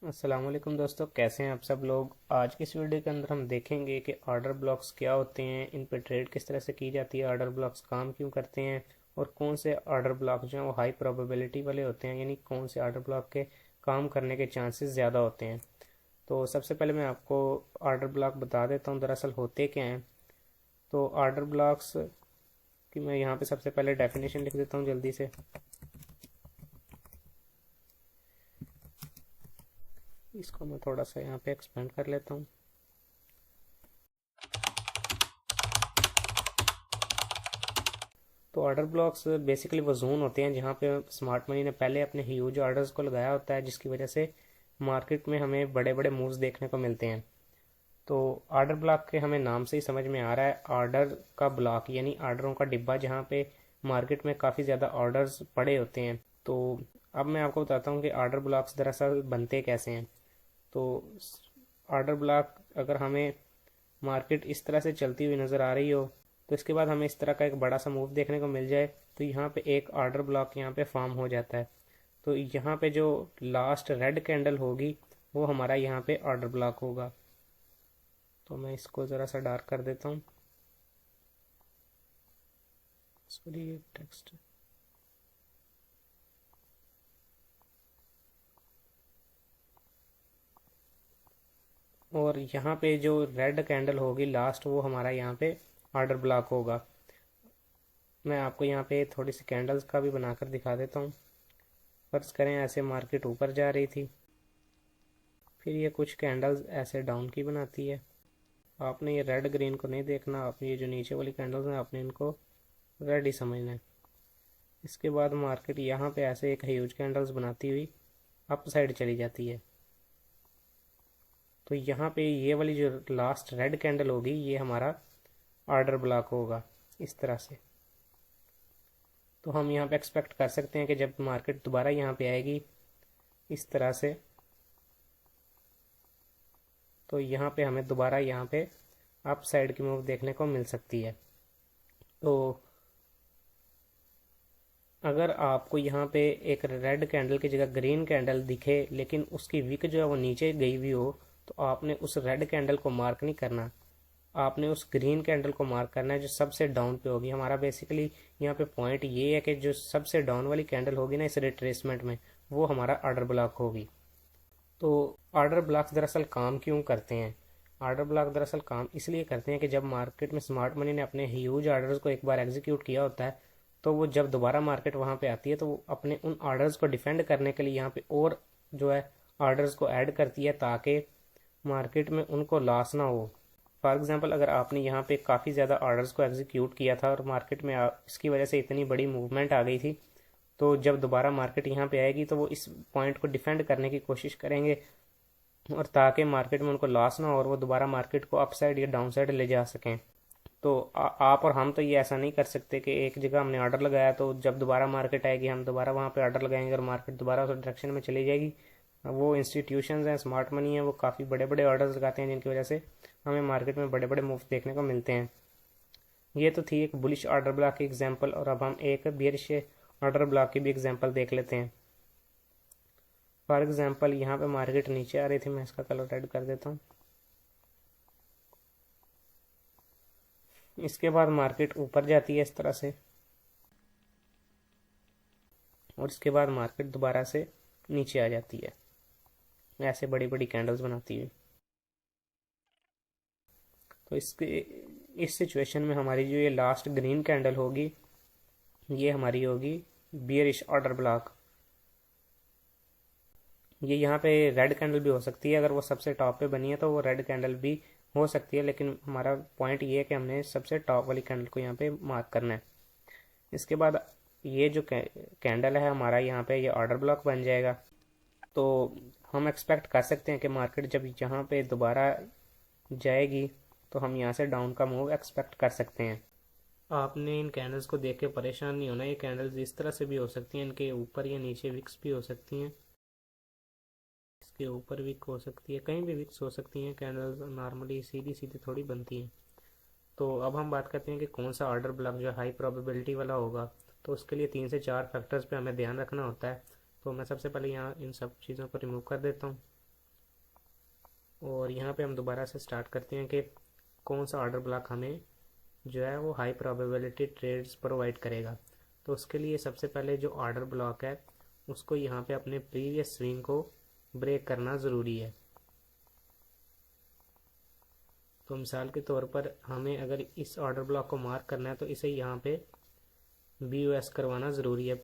अस्सलाम वालेकुम दोस्तों, कैसे हैं आप सब लोग। आज की इस वीडियो के अंदर हम देखेंगे कि ऑर्डर ब्लॉक्स क्या होते हैं, इन पर ट्रेड किस तरह से की जाती है, ऑर्डर ब्लॉक्स काम क्यों करते हैं और कौन से ऑर्डर ब्लॉक जो हैं वो हाई प्रोबेबिलिटी वाले होते हैं, यानी कौन से ऑर्डर ब्लॉक के काम करने के चांसेस ज़्यादा होते हैं। तो सबसे पहले मैं आपको ऑर्डर ब्लॉक बता देता हूँ दरअसल होते क्या हैं। तो ऑर्डर ब्लॉक्स की मैं यहाँ पे सबसे पहले डेफिनेशन लिख देता हूँ जल्दी से। इसको मैं थोड़ा सा यहाँ पे एक्सपेंड कर लेता हूँ। तो ऑर्डर ब्लॉक्स बेसिकली वो जोन होते हैं जहाँ पे स्मार्ट मनी ने पहले अपने ह्यूज ऑर्डर्स को लगाया होता है, जिसकी वजह से मार्केट में हमें बड़े बड़े मूव्स देखने को मिलते हैं। तो ऑर्डर ब्लॉक के हमें नाम से ही समझ में आ रहा है, ऑर्डर का ब्लॉक यानी ऑर्डरों का डिब्बा जहाँ पे मार्केट में काफ़ी ज़्यादा ऑर्डर्स पड़े होते हैं। तो अब मैं आपको बताता हूँ कि ऑर्डर ब्लॉक्स दरअसल बनते कैसे हैं। तो ऑर्डर ब्लॉक अगर हमें मार्केट इस तरह से चलती हुई नज़र आ रही हो, तो इसके बाद हमें इस तरह का एक बड़ा सा मूव देखने को मिल जाए, तो यहाँ पे एक ऑर्डर ब्लॉक यहाँ पे फॉर्म हो जाता है। तो यहाँ पे जो लास्ट रेड कैंडल होगी वो हमारा यहाँ पे ऑर्डर ब्लॉक होगा। तो मैं इसको ज़रा सा डार्क कर देता हूँ। Sorry, text. और यहाँ पे जो रेड कैंडल होगी लास्ट, वो हमारा यहाँ पे ऑर्डर ब्लॉक होगा। मैं आपको यहाँ पे थोड़ी सी कैंडल्स का भी बनाकर दिखा देता हूँ। फर्ज करें ऐसे मार्केट ऊपर जा रही थी, फिर ये कुछ कैंडल्स ऐसे डाउन की बनाती है। आपने ये रेड ग्रीन को नहीं देखना, आप ये जो नीचे वाली कैंडल्स हैं आपने इनको रेड ही समझना है। इसके बाद मार्केट यहाँ पे ऐसे एक ह्यूज कैंडल्स बनाती हुई अप साइड चली जाती है। तो यहाँ पे ये वाली जो लास्ट रेड कैंडल होगी ये हमारा ऑर्डर ब्लॉक होगा इस तरह से। तो हम यहाँ पे एक्सपेक्ट कर सकते हैं कि जब मार्केट दोबारा यहाँ पे आएगी इस तरह से, तो यहाँ पे हमें दोबारा यहाँ पे अप साइड की मूव देखने को मिल सकती है। तो अगर आपको यहाँ पे एक रेड कैंडल की जगह ग्रीन कैंडल दिखे लेकिन उसकी विक जो है वो नीचे गई हुई हो, तो आपने उस रेड कैंडल को मार्क नहीं करना, आपने उस ग्रीन कैंडल को मार्क करना है जो सबसे डाउन पे होगी। हमारा बेसिकली यहाँ पे पॉइंट ये है कि जो सबसे डाउन वाली कैंडल होगी ना इस रिट्रेसमेंट में, वो हमारा ऑर्डर ब्लॉक होगी। तो ऑर्डर ब्लॉक्स दरअसल काम क्यों करते हैं। ऑर्डर ब्लॉक दरअसल काम इसलिए करते हैं कि जब मार्केट में स्मार्ट मनी ने अपने ह्यूज ऑर्डर्स को एक बार एग्जीक्यूट किया होता है, तो वो जब दोबारा मार्केट वहाँ पे आती है तो वो अपने उन ऑर्डर्स को डिफेंड करने के लिए यहाँ पे और जो है ऑर्डर्स को ऐड करती है, ताकि मार्केट में उनको लॉस ना हो। फॉर एग्जांपल, अगर आपने यहाँ पे काफ़ी ज़्यादा ऑर्डर्स को एग्जीक्यूट किया था और मार्केट में इसकी वजह से इतनी बड़ी मूवमेंट आ गई थी, तो जब दोबारा मार्केट यहाँ पे आएगी तो वो इस पॉइंट को डिफेंड करने की कोशिश करेंगे, और ताकि मार्केट में उनको लॉस ना हो और वो दोबारा मार्केट को अप साइड या डाउन साइड ले जा सकें। तो आप और हम तो ये ऐसा नहीं कर सकते कि एक जगह हमने ऑर्डर लगाया तो जब दोबारा मार्केट आएगी हम दोबारा वहाँ पे ऑर्डर लगाएंगे और मार्केट दोबारा उस डायरेक्शन में चली जाएगी। वो इंस्टीट्यूशंस हैं, स्मार्ट मनी है, वो काफ़ी बड़े बड़े ऑर्डर्स लगाते हैं जिनकी वजह से हमें मार्केट में बड़े बड़े मूव देखने को मिलते हैं। ये तो थी एक बुलिश ऑर्डर ब्लॉक की एग्जांपल, और अब हम एक बियरिश ऑर्डर ब्लॉक की भी एग्जांपल देख लेते हैं। फॉर एग्जांपल, यहाँ पे मार्केट नीचे आ रही थी, मैं इसका कलर रेड कर देता हूँ। इसके बाद मार्केट ऊपर जाती है इस तरह से, और इसके बाद मार्केट दोबारा से नीचे आ जाती है ऐसे बड़ी बड़ी कैंडल्स बनाती हुई। तो इसके इस सिचुएशन में हमारी जो ये लास्ट ग्रीन कैंडल होगी ये हमारी होगी बियरिश ऑर्डर ब्लॉक। ये यहाँ पे रेड कैंडल भी हो सकती है, अगर वो सबसे टॉप पे बनी है तो वो रेड कैंडल भी हो सकती है, लेकिन हमारा पॉइंट ये है कि हमने सबसे टॉप वाली कैंडल को यहाँ पे मार्क करना है। इसके बाद ये जो कैंडल है हमारा यहाँ पे ये ऑर्डर ब्लॉक बन जाएगा। तो हम एक्सपेक्ट कर सकते हैं कि मार्केट जब यहाँ पे दोबारा जाएगी तो हम यहाँ से डाउन का मूव एक्सपेक्ट कर सकते हैं। आपने इन कैंडल्स को देख के परेशान नहीं होना, ये कैंडल्स इस तरह से भी हो सकती हैं, इनके ऊपर या नीचे विक्स भी हो सकती हैं, इसके ऊपर विक हो सकती है, कहीं भी विक्स हो सकती हैं। कैंडल्स नॉर्मली सीधी सीधी थोड़ी बनती हैं। तो अब हम बात करते हैं कि कौन सा ऑर्डर ब्लॉक जो हाई प्रोबेबिलिटी वाला होगा। तो उसके लिए 3 से 4 फैक्टर्स पे हमें ध्यान रखना होता है। तो मैं सबसे पहले यहाँ इन सब चीज़ों को रिमूव कर देता हूँ। और यहाँ पे हम दोबारा से स्टार्ट करते हैं कि कौन सा ऑर्डर ब्लॉक हमें जो है वो हाई प्रोबेबिलिटी ट्रेड्स प्रोवाइड करेगा। तो उसके लिए सबसे पहले जो ऑर्डर ब्लॉक है उसको यहाँ पे अपने प्रीवियस स्विंग को ब्रेक करना ज़रूरी है। तो मिसाल के तौर पर हमें अगर इस ऑर्डर ब्लॉक को मार्क करना है तो इसे यहाँ पे BOS करवाना ज़रूरी है।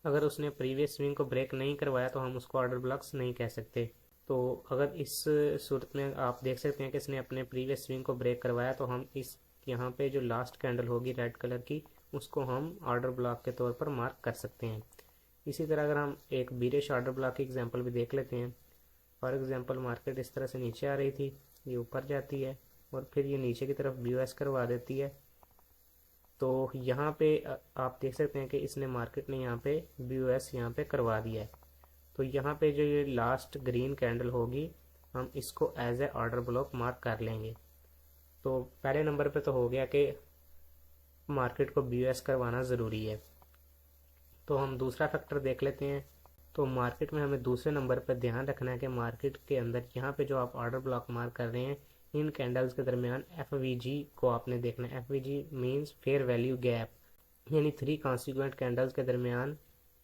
अगर उसने प्रीवियस स्विंग को ब्रेक नहीं करवाया तो हम उसको ऑर्डर ब्लॉक्स नहीं कह सकते। तो अगर इस सूरत में आप देख सकते हैं कि इसने अपने प्रीवियस स्विंग को ब्रेक करवाया तो हम इस यहाँ पे जो लास्ट कैंडल होगी रेड कलर की उसको हम ऑर्डर ब्लॉक के तौर पर मार्क कर सकते हैं। इसी तरह अगर हम एक बीरिश ऑर्डर ब्लॉक की एग्जांपल भी देख लेते हैं। फॉर एग्जांपल मार्केट इस तरह से नीचे आ रही थी, ये ऊपर जाती है और फिर ये नीचे की तरफ BOS करवा देती है। तो यहाँ पे आप देख सकते हैं कि इसने मार्केट ने यहाँ पे BOS यहाँ पे करवा दिया है। तो यहाँ पे जो ये लास्ट ग्रीन कैंडल होगी हम इसको as a order block mark कर लेंगे। तो पहले नंबर पे तो हो गया कि मार्केट को BOS करवाना ज़रूरी है। तो हम दूसरा फैक्टर देख लेते हैं। तो मार्केट में हमें दूसरे नंबर पर ध्यान रखना है कि मार्केट के अंदर यहाँ पे जो आप ऑर्डर ब्लॉक मार्क कर रहे हैं इन कैंडल्स के दरमियान FVG को आपने देखना है। FVG means fair value gap, यानी 3 कॉन्सिक्वेंट कैंडल्स के दरमियान,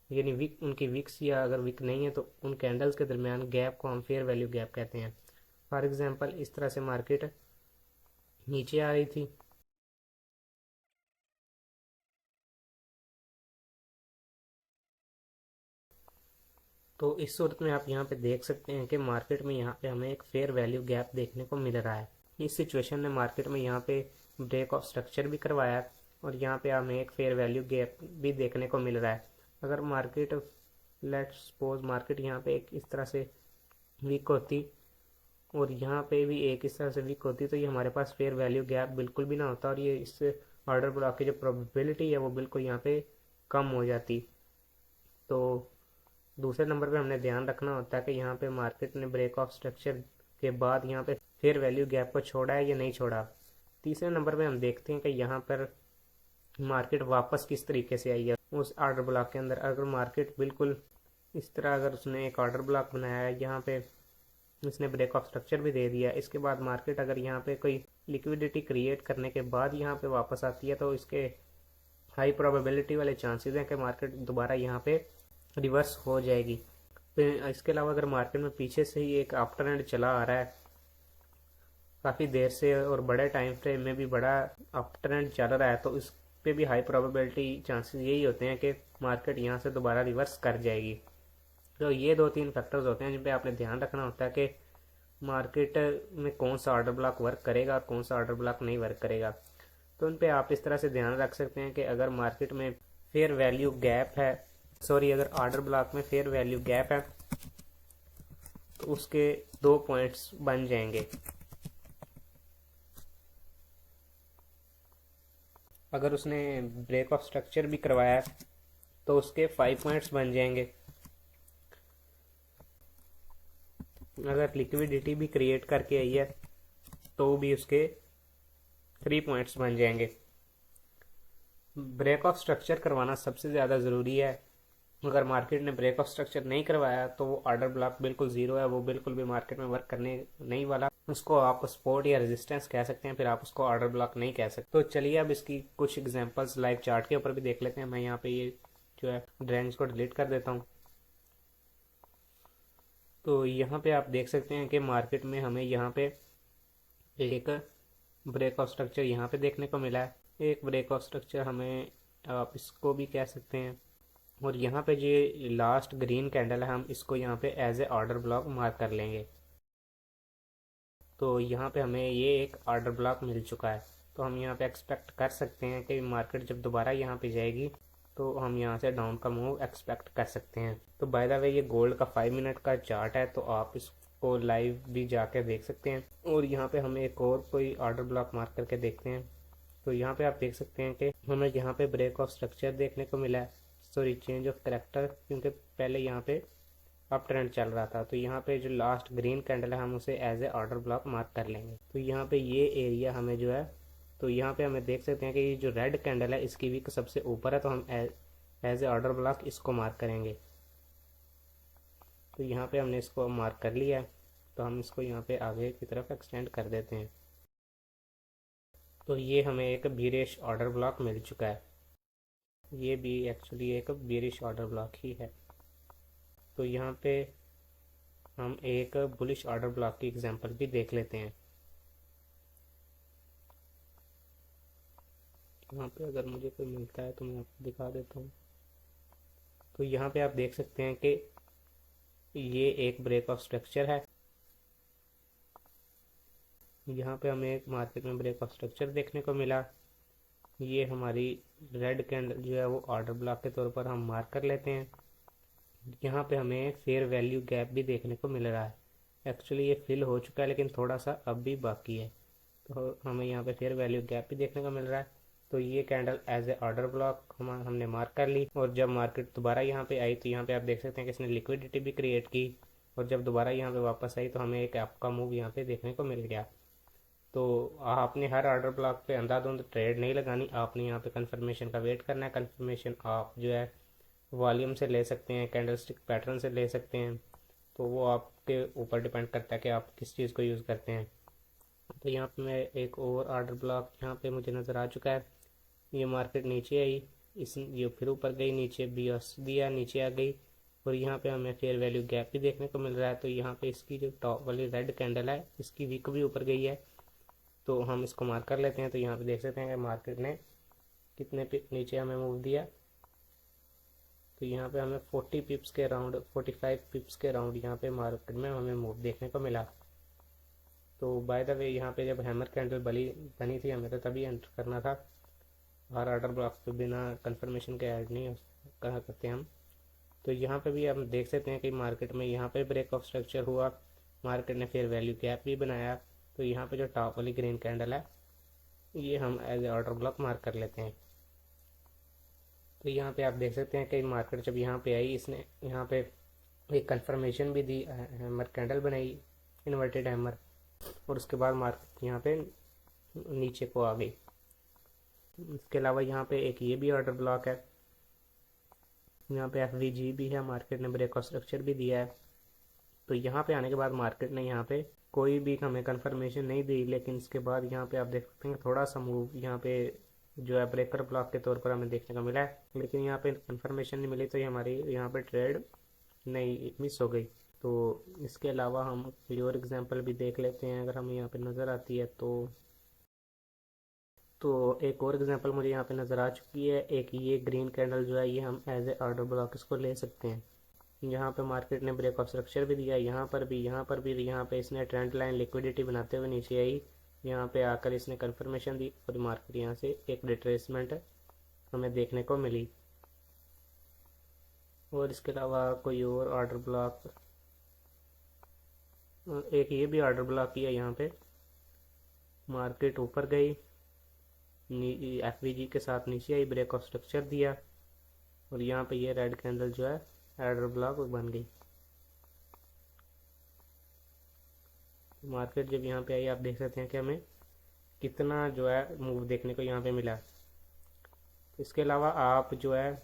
यानी विक उनकी विक्स या अगर विक नहीं है तो उन कैंडल्स के दरमियान गैप को हम फेयर वैल्यू गैप कहते हैं। फॉर एग्जांपल इस तरह से मार्केट नीचे आ रही थी, तो इस सूरत में आप यहाँ पे देख सकते हैं कि मार्केट में यहाँ पे हमें एक फेयर वैल्यू गैप देखने को मिल रहा है। इस सिचुएशन ने मार्केट में यहाँ पे ब्रेक ऑफ स्ट्रक्चर भी करवाया है और यहाँ पे हमें एक फेयर वैल्यू गैप भी देखने को मिल रहा है। अगर मार्केट लेट्स सपोज मार्केट यहाँ पे एक इस तरह से वीक होती और यहाँ पे भी एक इस तरह से वीक होती तो ये हमारे पास फेयर वैल्यू गैप बिल्कुल भी ना होता और ये इस ऑर्डर ब्लॉक की जो प्रोबेबिलिटी है वो बिल्कुल यहाँ पे कम हो जाती। तो दूसरे नंबर पे हमने ध्यान रखना होता है कि यहाँ पे मार्केट ने ब्रेक ऑफ स्ट्रक्चर के बाद यहाँ पे फेयर वैल्यू गैप को छोड़ा है या नहीं छोड़ा। तीसरे नंबर पे हम देखते हैं कि यहाँ पर मार्केट वापस किस तरीके से आई है उस ऑर्डर ब्लॉक के अंदर। अगर मार्केट बिल्कुल इस तरह अगर उसने एक ऑर्डर ब्लॉक बनाया है, यहाँ पे इसने ब्रेक ऑफ स्ट्रक्चर भी दे दिया, इसके बाद मार्केट अगर यहाँ पे कोई लिक्विडिटी क्रिएट करने के बाद यहाँ पे वापस आती है तो इसके हाई प्रोबेबिलिटी वाले चांसेस हैं कि मार्केट दोबारा यहाँ पे रिवर्स हो जाएगी। फिर इसके अलावा अगर मार्केट में पीछे से ही एक अप ट्रेंड चला आ रहा है काफ़ी देर से और बड़े टाइम फ्रेम में भी बड़ा अप ट्रेंड चल रहा है तो इस पे भी हाई प्रोबेबिलिटी चांसेस यही होते हैं कि मार्केट यहाँ से दोबारा रिवर्स कर जाएगी। तो ये 2-3 फैक्टर्स होते हैं जिन पे आपने ध्यान रखना होता है कि मार्केट में कौन सा ऑर्डर ब्लॉक वर्क करेगा और कौन सा ऑर्डर ब्लॉक नहीं वर्क करेगा। तो उन पे आप इस तरह से ध्यान रख सकते हैं कि अगर मार्केट में फेयर वैल्यू गैप है, अगर ऑर्डर ब्लॉक में फेयर वैल्यू गैप है तो उसके 2 पॉइंट्स बन जाएंगे। अगर उसने ब्रेक ऑफ स्ट्रक्चर भी करवाया है तो उसके 5 पॉइंट्स बन जाएंगे। अगर लिक्विडिटी भी क्रिएट करके आई है तो भी उसके 3 पॉइंट्स बन जाएंगे। ब्रेक ऑफ स्ट्रक्चर करवाना सबसे ज़्यादा ज़रूरी है। अगर मार्केट ने ब्रेक ऑफ स्ट्रक्चर नहीं करवाया तो वो ऑर्डर ब्लॉक बिल्कुल ज़ीरो है, वो बिल्कुल भी मार्केट में वर्क करने नहीं वाला। उसको आप सपोर्ट या रेजिस्टेंस कह सकते हैं, फिर आप उसको ऑर्डर ब्लॉक नहीं कह सकते। तो चलिए अब इसकी कुछ एग्जांपल्स लाइव चार्ट के ऊपर भी देख लेते हैं। मैं यहाँ पे ये जो है ड्राइंग्स को डिलीट कर देता हूँ। तो यहाँ पे आप देख सकते हैं कि मार्केट में हमें यहाँ पे एक ब्रेक ऑफ स्ट्रक्चर यहाँ पे देखने को मिला है, एक ब्रेक ऑफ स्ट्रक्चर हमें आप इसको भी कह सकते हैं, और यहाँ पे जो लास्ट ग्रीन कैंडल है हम इसको यहाँ पे as a order block mark कर लेंगे। तो यहाँ पे हमें ये एक ऑर्डर ब्लॉक मिल चुका है। तो हम यहाँ पे एक्सपेक्ट कर सकते हैं कि मार्केट जब दोबारा यहाँ पे जाएगी तो हम यहाँ से डाउन का मूव एक्सपेक्ट कर सकते हैं। तो बाय द वे ये गोल्ड का 5 मिनट का चार्ट है, तो आप इसको लाइव भी जाके देख सकते हैं। और यहाँ पे हमें एक और कोई ऑर्डर ब्लॉक मार्क करके देखते हैं। तो यहाँ पे आप देख सकते हैं कि हमें यहाँ पे ब्रेक ऑफ स्ट्रक्चर देखने को मिला है, सॉरी चेंज ऑफ करेक्टर, क्योंकि पहले यहाँ पे अप ट्रेंड चल रहा था। तो यहाँ पे जो लास्ट ग्रीन कैंडल है हम उसे as a order block mark कर लेंगे। तो यहाँ पे ये एरिया हमें जो है, तो यहाँ पे हमें देख सकते हैं कि ये जो रेड कैंडल है इसकी वीक सबसे ऊपर है, तो हम एज ए ऑर्डर ब्लॉक इसको मार्क करेंगे। तो यहाँ पे हमने इसको मार्क कर लिया है, तो हम इसको यहाँ पे आगे की तरफ एक्सटेंड कर देते हैं। तो ये हमें एक बीरिश ऑर्डर ब्लॉक मिल चुका है। ये भी एक्चुअली एक बीरिश ऑर्डर ब्लॉक ही है। तो यहाँ पे हम एक बुलिश ऑर्डर ब्लॉक की एग्जांपल भी देख लेते हैं। यहाँ पे अगर मुझे कोई मिलता है तो मैं आपको दिखा देता हूँ। तो यहाँ पे आप देख सकते हैं कि ये एक ब्रेक ऑफ स्ट्रक्चर है। यहाँ पे हमें एक मार्केट में ब्रेक ऑफ स्ट्रक्चर देखने को मिला। ये हमारी रेड कैंडल जो है वो ऑर्डर ब्लॉक के तौर पर हम मार्क कर लेते हैं। यहाँ पे हमें फेयर वैल्यू गैप भी देखने को मिल रहा है। एक्चुअली ये फिल हो चुका है लेकिन थोड़ा सा अब भी बाकी है, तो हमें यहाँ पे फेयर वैल्यू गैप भी देखने को मिल रहा है। तो ये candle as a order block हमने मार्क कर ली। और जब मार्केट दोबारा यहाँ पे आई तो यहाँ पे आप देख सकते हैं कि इसने लिक्विडिटी भी क्रिएट की, और जब दोबारा यहाँ पे वापस आई तो हमें एक आपका मूव यहाँ पे देखने को मिल गया। तो आपने हर ऑर्डर ब्लॉक पे अंधाधुंध ट्रेड नहीं लगानी, आपने यहाँ पे कंफर्मेशन का वेट करना है। कंफर्मेशन आप जो है वॉल्यूम से ले सकते हैं, कैंडलस्टिक पैटर्न से ले सकते हैं, तो वो आपके ऊपर डिपेंड करता है कि आप किस चीज़ को यूज़ करते हैं। तो यहाँ पे मैं एक और ऑर्डर ब्लॉक यहाँ पे मुझे नज़र आ चुका है। ये मार्केट नीचे आई, ये फिर ऊपर गई, नीचे BOS दिया, नीचे आ गई, और यहाँ पे हमें फेयर वैल्यू गैप भी देखने को मिल रहा है। तो यहाँ पे इसकी जो टॉप वाली रेड कैंडल है इसकी विक भी ऊपर गई है, तो हम इसको मार्क कर लेते हैं। तो यहाँ पे देख सकते हैं कि मार्केट ने कितने नीचे हमें मूव दिया। तो यहाँ पे हमें 40 पिप्स के राउंड, 45 पिप्स के राउंड यहाँ पे मार्केट में हमें मूव देखने को मिला। तो बाय द वे यहाँ पे जब हैमर कैंडल बनी थी हमें तो तभी एंटर करना था। हर ऑर्डर ब्लॉक पे बिना कंफर्मेशन के ऐड नहीं कहा करते हम। तो यहाँ पे भी हम देख सकते हैं कि मार्केट में यहाँ पे ब्रेक ऑफ स्ट्रक्चर हुआ, मार्केट ने फिर वैल्यू गैप भी बनाया। तो यहाँ पे जो टॉप वाली ग्रीन कैंडल है ये हम as a order block mark कर लेते हैं। तो यहाँ पे आप देख सकते हैं कि मार्केट जब यहाँ पे आई इसने यहाँ पे एक कंफर्मेशन भी दी, हैमर कैंडल बनाई, इन्वर्टेड हैमर, और उसके बाद मार्केट यहाँ पे नीचे को आ गई। इसके अलावा यहाँ पे एक ये भी ऑर्डर ब्लॉक है, यहाँ पे FVG भी है, मार्केट ने ब्रेक ऑफ स्ट्रक्चर भी दिया है। तो यहाँ पे आने के बाद मार्केट ने यहाँ पे कोई भी हमें कंफर्मेशन नहीं दी, लेकिन इसके बाद यहाँ पे आप देख सकते हैं थोड़ा सा मूव यहाँ पे जो है ब्रेकर ब्लॉक के तौर पर हमें देखने को मिला है, लेकिन यहाँ पे कंफर्मेशन नहीं मिली, तो ये हमारी यहाँ पे ट्रेड नहीं मिस हो गई। तो इसके अलावा हम कोई और एग्जांपल भी देख लेते हैं अगर हमें यहाँ पे नज़र आती है। तो एक और एग्जांपल मुझे यहाँ पे नज़र आ चुकी है। एक ये ग्रीन कैंडल जो है ये हम एज ए ऑर्डर ब्लॉक इसको ले सकते हैं। यहाँ पे मार्केट ने ब्रेक ऑफ स्ट्रक्चर भी दिया, यहाँ पर भी, यहाँ पर भी, यहाँ पे इसने ट्रेंड लाइन लिक्विडिटी बनाते हुए नीचे आई, यहाँ पे आकर इसने कंफर्मेशन दी और मार्केट यहाँ से एक रिट्रेसमेंट हमें देखने को मिली। और इसके अलावा कोई और ऑर्डर ब्लॉक, एक ये भी ऑर्डर ब्लॉक ही है। यहाँ पे मार्केट ऊपर गई, FVG के साथ नीचे आई, ब्रेक ऑफ स्ट्रक्चर दिया, और यहाँ पे ये रेड कैंडल जो है ऑर्डर ब्लॉक बन गई। मार्केट जब यहाँ पे आई आप देख सकते हैं कि हमें कितना जो है मूव देखने को यहाँ पे मिला। इसके अलावा आप जो है,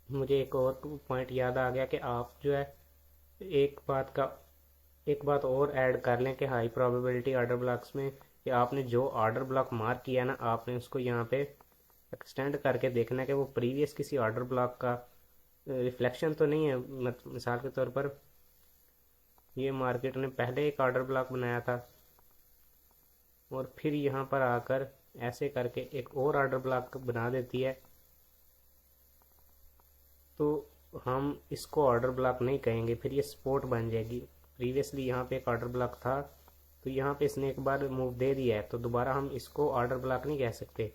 मुझे एक और पॉइंट याद आ गया कि आप जो है एक बात और ऐड कर लें कि हाई प्रोबेबिलिटी ऑर्डर ब्लॉक्स में कि आपने जो ऑर्डर ब्लॉक मार्क किया ना, आपने उसको यहाँ पे एक्सटेंड करके देखना है कि वो प्रीवियस किसी ऑर्डर ब्लॉक का रिफ्लेक्शन तो नहीं है। मिसाल के तौर पर ये मार्केट ने पहले एक ऑर्डर ब्लॉक बनाया था और फिर यहाँ पर आकर ऐसे करके एक और ऑर्डर ब्लॉक बना देती है, तो हम इसको ऑर्डर ब्लॉक नहीं कहेंगे, फिर ये सपोर्ट बन जाएगी। प्रीवियसली यहाँ पे एक ऑर्डर ब्लॉक था, तो यहाँ पे इसने एक बार मूव दे दिया है, तो दोबारा हम इसको ऑर्डर ब्लॉक नहीं कह सकते।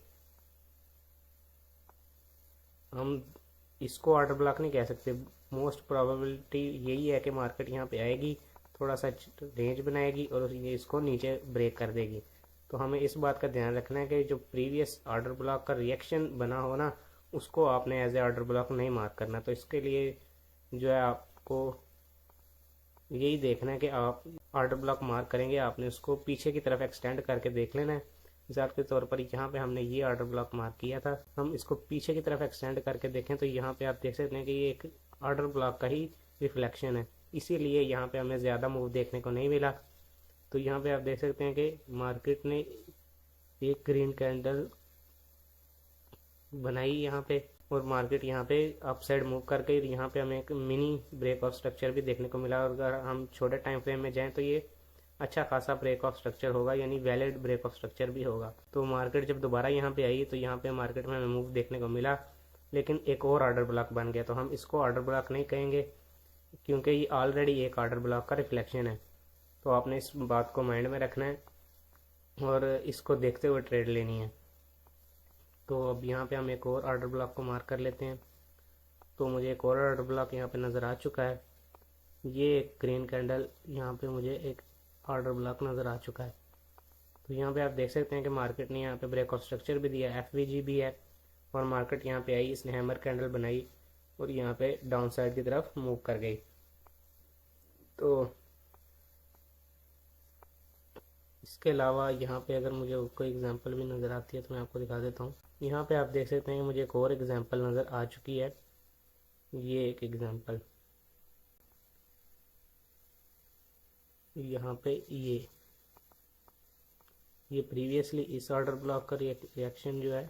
हम इसको ऑर्डर ब्लॉक नहीं कह सकते। मोस्ट प्रोबेबिलिटी यही है कि मार्केट यहाँ पे आएगी, थोड़ा सा रेंज बनाएगी और इसको नीचे ब्रेक कर देगी। तो हमें इस बात का ध्यान रखना है कि जो प्रीवियस ऑर्डर ब्लॉक का रिएक्शन बना हो ना, उसको आपने एज ए ऑर्डर ब्लॉक नहीं मार्क करना। तो इसके लिए जो है आपको यही देखना है कि आप ऑर्डर ब्लॉक मार्क करेंगे, आपने उसको पीछे की तरफ एक्सटेंड करके देख लेना है। मिसाल के तौर पर यहाँ पे हमने ये ऑर्डर ब्लॉक मार्क किया था, हम इसको पीछे की तरफ एक्सटेंड करके देखें तो यहाँ पे आप देख सकते हैं कि ये एक ऑर्डर ब्लॉक का ही रिफ्लेक्शन है। इसीलिए यहाँ पे हमें ज़्यादा मूव देखने को नहीं मिला। तो यहाँ पे आप देख सकते हैं कि मार्केट ने एक ग्रीन कैंडल बनाई यहाँ पे, और मार्केट यहाँ पे अप साइड मूव करके यहाँ पे हमें एक मिनी ब्रेक ऑफ स्ट्रक्चर भी देखने को मिला। और अगर हम छोटे टाइम फ्रेम में जाएं तो ये अच्छा खासा ब्रेक ऑफ स्ट्रक्चर होगा, यानी वैलिड ब्रेक ऑफ स्ट्रक्चर भी होगा। तो मार्केट जब दोबारा यहाँ पे आई तो यहाँ पे मार्केट में हमें मूव देखने को मिला, लेकिन एक और ऑर्डर ब्लॉक बन गया। तो हम इसको ऑर्डर ब्लॉक नहीं कहेंगे, क्योंकि ये ऑलरेडी एक ऑर्डर ब्लॉक का रिफ्लेक्शन है। तो आपने इस बात को माइंड में रखना है और इसको देखते हुए ट्रेड लेनी है। तो अब यहाँ पे हम एक और ऑर्डर ब्लॉक को मार्क कर लेते हैं। तो मुझे एक और ऑर्डर ब्लॉक यहाँ पे नज़र आ चुका है। ये एक ग्रीन कैंडल, यहाँ पे मुझे एक ऑर्डर ब्लॉक नज़र आ चुका है। तो यहाँ पे आप देख सकते हैं कि मार्केट ने यहाँ पे ब्रेक ऑफ स्ट्रक्चर भी दिया, एफवीजी भी है, और मार्केट यहाँ पे आई, इसने हैमर कैंडल बनाई और यहाँ पे डाउन साइड की तरफ मूव कर गई। तो इसके अलावा यहाँ पे अगर मुझे कोई एग्जांपल भी नज़र आती है तो मैं आपको दिखा देता हूँ। यहाँ पे आप देख सकते हैं कि मुझे एक और एग्जांपल नज़र आ चुकी है। ये एक एग्जांपल यहाँ पे ये प्रीवियसली इस ऑर्डर ब्लॉक का रिएक्शन जो है,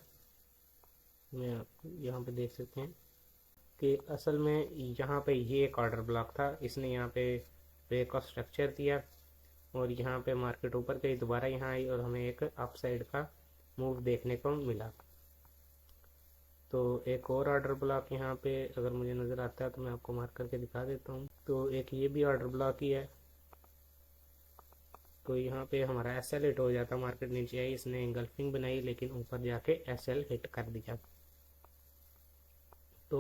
मैं आप यहाँ पे देख सकते हैं कि असल में यहाँ पे ये एक ऑर्डर ब्लॉक था, इसने यहाँ पे ब्रेक ऑफ स्ट्रक्चर दिया और यहाँ पे मार्केट ऊपर गई, दोबारा यहाँ आई और हमें एक अप साइड का मूव देखने को मिला। तो एक और ऑर्डर ब्लॉक यहाँ पे अगर मुझे नज़र आता है तो मैं आपको मार्क करके दिखा देता हूँ। तो एक ये भी ऑर्डर ब्लॉक ही है। तो यहाँ पे हमारा एसएल हिट हो जाता, मार्केट नीचे आई, इसने इंगल्फिंग बनाई लेकिन ऊपर जाके एसएल हिट कर दिया। तो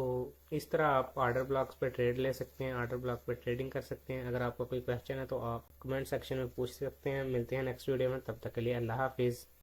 इस तरह आप ऑर्डर ब्लॉक्स पे ट्रेड ले सकते हैं, ऑर्डर ब्लॉक पे ट्रेडिंग कर सकते हैं। अगर आपको कोई क्वेश्चन है तो आप कमेंट सेक्शन में पूछ सकते हैं। मिलते हैं नेक्स्ट वीडियो में, तब तक के लिए अल्लाह हाफिज़।